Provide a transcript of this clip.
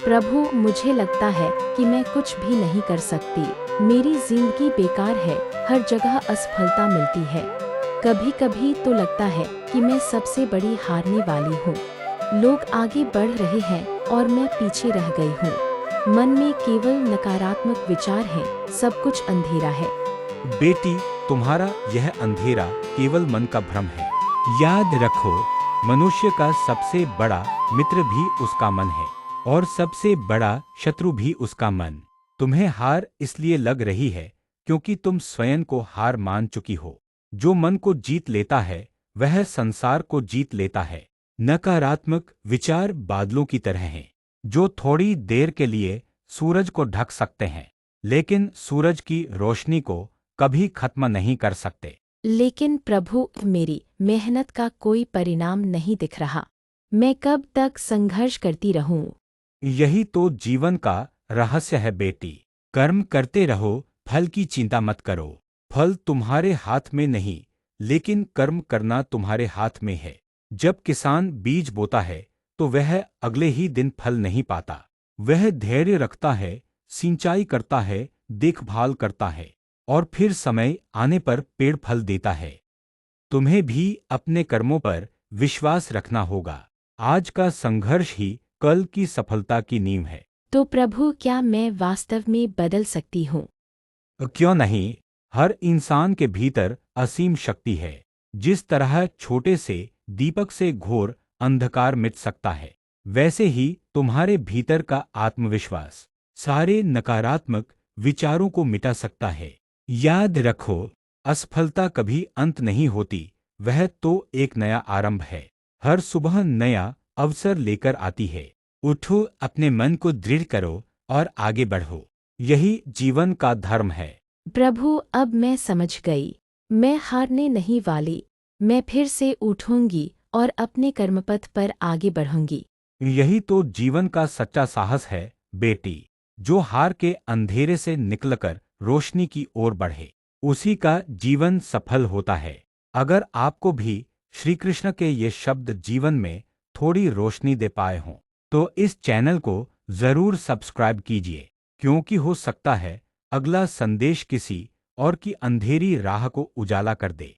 प्रभु, मुझे लगता है कि मैं कुछ भी नहीं कर सकती। मेरी जिंदगी बेकार है, हर जगह असफलता मिलती है। कभी कभी तो लगता है कि मैं सबसे बड़ी हारने वाली हूँ। लोग आगे बढ़ रहे हैं और मैं पीछे रह गई हूँ। मन में केवल नकारात्मक विचार हैं, सब कुछ अंधेरा है। बेटी, तुम्हारा यह अंधेरा केवल मन का भ्रम है। याद रखो, मनुष्य का सबसे बड़ा मित्र भी उसका मन है और सबसे बड़ा शत्रु भी उसका मन। तुम्हें हार इसलिए लग रही है क्योंकि तुम स्वयं को हार मान चुकी हो। जो मन को जीत लेता है वह संसार को जीत लेता है। नकारात्मक विचार बादलों की तरह हैं, जो थोड़ी देर के लिए सूरज को ढक सकते हैं, लेकिन सूरज की रोशनी को कभी खत्म नहीं कर सकते। लेकिन प्रभु, मेरी मेहनत का कोई परिणाम नहीं दिख रहा। मैं कब तक संघर्ष करती रहूं? यही तो जीवन का रहस्य है बेटी। कर्म करते रहो, फल की चिंता मत करो। फल तुम्हारे हाथ में नहीं, लेकिन कर्म करना तुम्हारे हाथ में है। जब किसान बीज बोता है तो वह अगले ही दिन फल नहीं पाता। वह धैर्य रखता है, सिंचाई करता है, देखभाल करता है और फिर समय आने पर पेड़ फल देता है। तुम्हें भी अपने कर्मों पर विश्वास रखना होगा। आज का संघर्ष ही कल की सफलता की नींव है। तो प्रभु, क्या मैं वास्तव में बदल सकती हूँ? क्यों नहीं? हर इंसान के भीतर असीम शक्ति है। जिस तरह छोटे से दीपक से घोर अंधकार मिट सकता है, वैसे ही तुम्हारे भीतर का आत्मविश्वास सारे नकारात्मक विचारों को मिटा सकता है। याद रखो, असफलता कभी अंत नहीं होती, वह तो एक नया आरंभ है। हर सुबह नया अवसर लेकर आती है। उठो, अपने मन को दृढ़ करो और आगे बढ़ो। यही जीवन का धर्म है। प्रभु, अब मैं समझ गई। मैं हारने नहीं वाली। मैं फिर से उठूंगी और अपने कर्मपथ पर आगे बढ़ूंगी। यही तो जीवन का सच्चा साहस है बेटी। जो हार के अंधेरे से निकलकर रोशनी की ओर बढ़े, उसी का जीवन सफल होता है। अगर आपको भी श्री कृष्ण के ये शब्द जीवन में थोड़ी रोशनी दे पाए हों, तो इस चैनल को जरूर सब्सक्राइब कीजिए, क्योंकि हो सकता है अगला संदेश किसी और की अंधेरी राह को उजाला कर दे।